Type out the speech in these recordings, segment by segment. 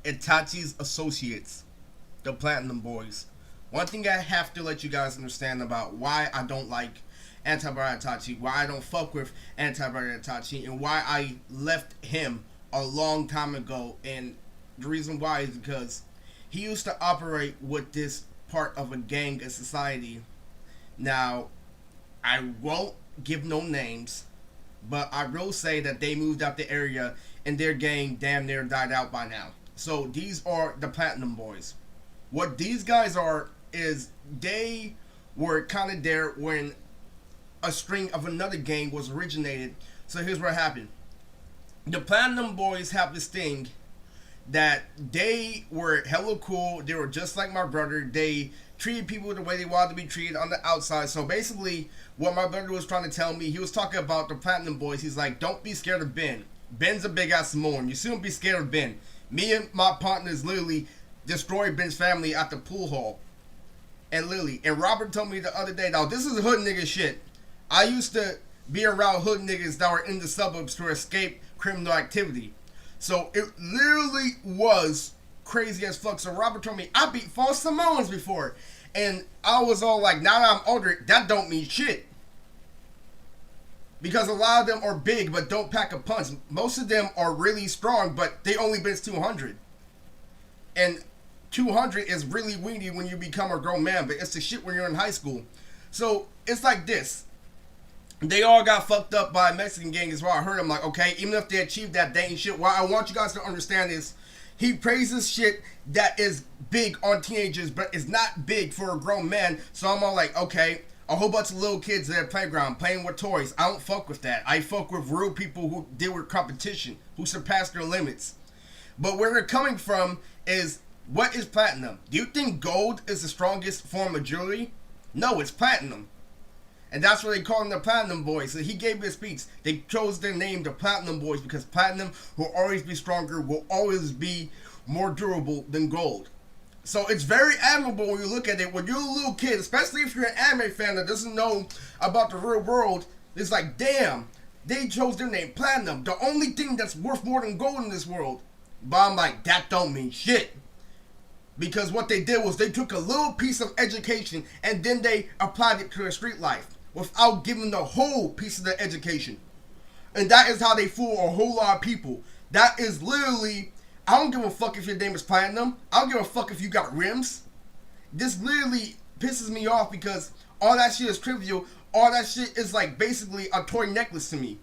Itachi's associates, the Platinum Boys. One thing I have to let you guys understand about why I don't like Anti-Brother Itachi, why I don't fuck with Anti-Brother Itachi, and why I left him a long time ago. And the reason why is because he used to operate with this part of a gang in society. Now, I won't give no names, but I will say that they moved out the area and their gang damn near died out by now. So these are the Platinum Boys. What these guys are is they were kind of there when a string of another gang was originated. So here's what happened. The Platinum Boys have this thing that they were hella cool. They were just like my brother. They treated people the way they wanted to be treated on the outside. So basically, what my brother was trying to tell me, he was talking about the Platinum Boys. He's like, don't be scared of Ben. Ben's a big ass Samoan. You shouldn't be scared of Ben. Me and my partners literally destroyed Ben's family at the pool hall. And literally, and Robert told me the other day, now this is hood nigga shit. I used to be around hood niggas that were in the suburbs to escape criminal activity. So it literally was crazy as fuck. So Robert told me, I beat 4 Samoans before. And I was all like, now that I'm older, that don't mean shit. Because a lot of them are big but don't pack a punch. Most of them are really strong, but they only bench 200. And 200 is really weedy when you become a grown man, but it's the shit when you're in high school. So it's like this. They all got fucked up by a Mexican gang is what I heard. I'm like, okay, even if they achieved that, they ain't shit. What I want you guys to understand is he praises shit that is big on teenagers, but is not big for a grown man. So I'm all like, okay, a whole bunch of little kids at a playground playing with toys. I don't fuck with that. I fuck with real people who deal with competition, who surpass their limits. But where they're coming from is, what is platinum? Do you think gold is the strongest form of jewelry? No, it's platinum. And that's what they call them, the Platinum Boys. So he gave his speech. They chose their name, the Platinum Boys, because platinum will always be stronger, will always be more durable than gold. So it's very admirable when you look at it. When you're a little kid, especially if you're an anime fan that doesn't know about the real world, it's like, damn, they chose their name, Platinum. The only thing that's worth more than gold in this world. But I'm like, that don't mean shit. Because what they did was they took a little piece of education and then they applied it to their street life without giving the whole piece of the education. And that is how they fool a whole lot of people. That is literally, I don't give a fuck if your name is Platinum. I don't give a fuck if you got rims. This literally pisses me off because all that shit is trivial. All that shit is like basically a toy necklace to me.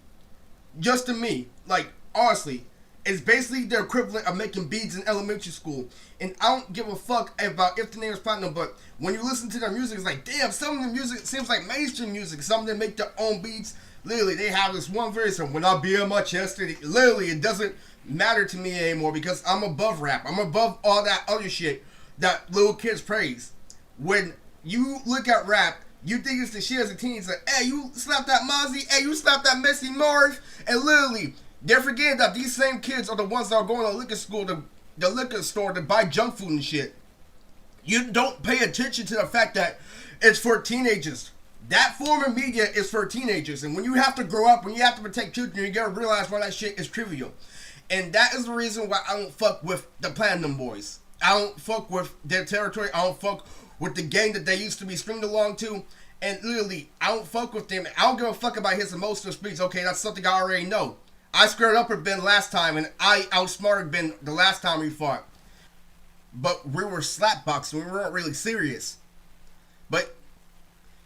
Just to me. Like, honestly. It's basically the equivalent of making beads in elementary school. And I don't give a fuck about if the name is Platinum, but when you listen to their music, it's like, damn, some of the music seems like mainstream music. Some of them make their own beats. Literally, they have this one verse of, when I be on my chest, literally, it doesn't matter to me anymore because I'm above rap. I'm above all that other shit that little kids praise. When you look at rap, you think it's the shit as a teen. It's like, hey, you slap that Mozzie, hey, you slap that Messy Marv, and literally, they're forgetting that these same kids are the ones that are going to the liquor store to buy junk food and shit. You don't pay attention to the fact that it's for teenagers. That form of media is for teenagers. And when you have to grow up, when you have to protect children, you gotta realize why that shit is trivial. And that is the reason why I don't fuck with the Platinum Boys. I don't fuck with their territory. I don't fuck with the gang that they used to be stringed along to. And literally, I don't fuck with them. I don't give a fuck about his emotional speech. Okay, that's something I already know. I squared up with Ben last time, and I outsmarted Ben the last time we fought. But we were slapboxing. We weren't really serious. But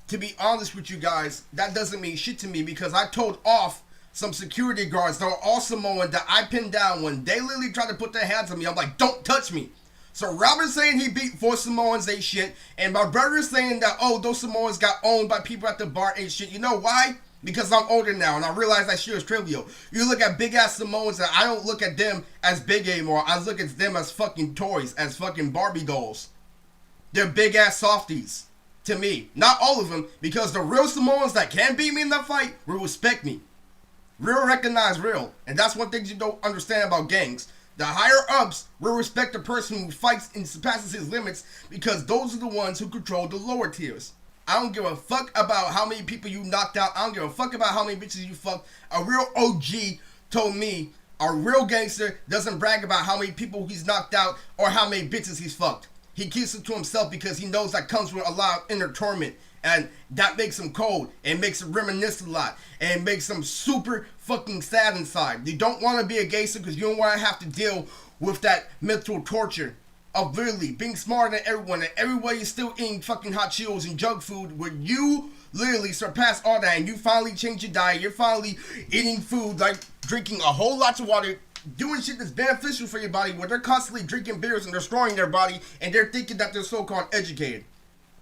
to be honest with you guys, that doesn't mean shit to me because I told off some security guards that were all Samoan that I pinned down when they literally tried to put their hands on me. I'm like, don't touch me. So Robert's saying he beat 4 Samoans, ain't shit. And my brother's saying that, oh, those Samoans got owned by people at the bar, ain't shit. You know why? Because I'm older now and I realize that shit is trivial. You look at big ass Samoans and I don't look at them as big anymore. I look at them as fucking toys, as fucking Barbie dolls. They're big ass softies to me. Not all of them, because the real Samoans that can beat me in that fight will respect me. Real recognize real. And that's one thing you don't understand about gangs. The higher ups will respect the person who fights and surpasses his limits because those are the ones who control the lower tiers. I don't give a fuck about how many people you knocked out. I don't give a fuck about how many bitches you fucked. A real OG told me A real gangster doesn't brag about how many people he's knocked out or how many bitches he's fucked. He keeps it to himself because he knows that comes with a lot of inner torment. And that makes him cold. And makes him reminisce a lot. And it makes him super fucking sad inside. You don't want to be a gangster because you don't want to have to deal with that mental torture of literally being smarter than everyone. And everybody is still eating fucking hot Cheetos and junk food where you literally surpass all that. And you finally change your diet. You're finally eating food like drinking a whole lot of water. Doing shit that's beneficial for your body where they're constantly drinking beers and destroying their body. And they're thinking that they're so-called educated.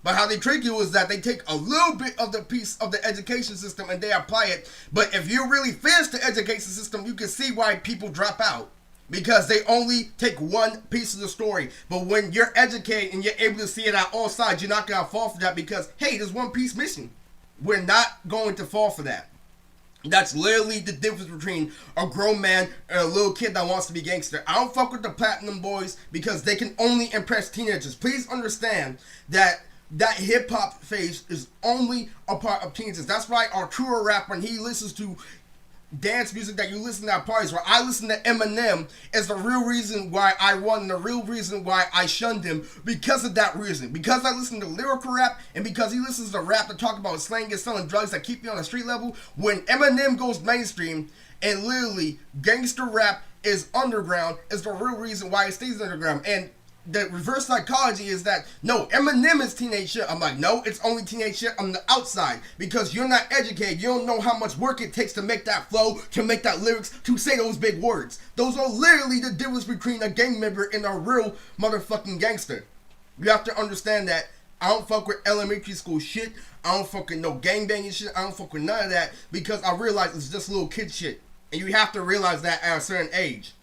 But how they trick you is that they take a little bit of the piece of the education system and they apply it. But if you really finish the education system, you can see why people drop out. Because they only take one piece of the story. But when you're educated and you're able to see it on all sides, you're not going to fall for that because, hey, there's one piece missing. We're not going to fall for that. That's literally the difference between a grown man and a little kid that wants to be gangster. I don't fuck with the platinum boys because they can only impress teenagers. Please understand that hip-hop phase is only a part of teenagers. That's why Arturo rap, when he listens to dance music that you listen to at parties, where I listen to Eminem, is the real reason why I won, the real reason why I shunned him, because of that reason. Because I listen to lyrical rap, and because he listens to rap that talk about slang and selling drugs that keep you on the street level. When Eminem goes mainstream, and literally gangster rap is underground, is the real reason why it stays underground. And the reverse psychology is that, no, Eminem is teenage shit. I'm like, no, it's only teenage shit on the outside. Because you're not educated. You don't know how much work it takes to make that flow, to make that lyrics, to say those big words. Those are literally the difference between a gang member and a real motherfucking gangster. You have to understand that. I don't fuck with elementary school shit. I don't fuck with no gangbanging shit. I don't fuck with none of that. Because I realize it's just little kid shit. And you have to realize that at a certain age.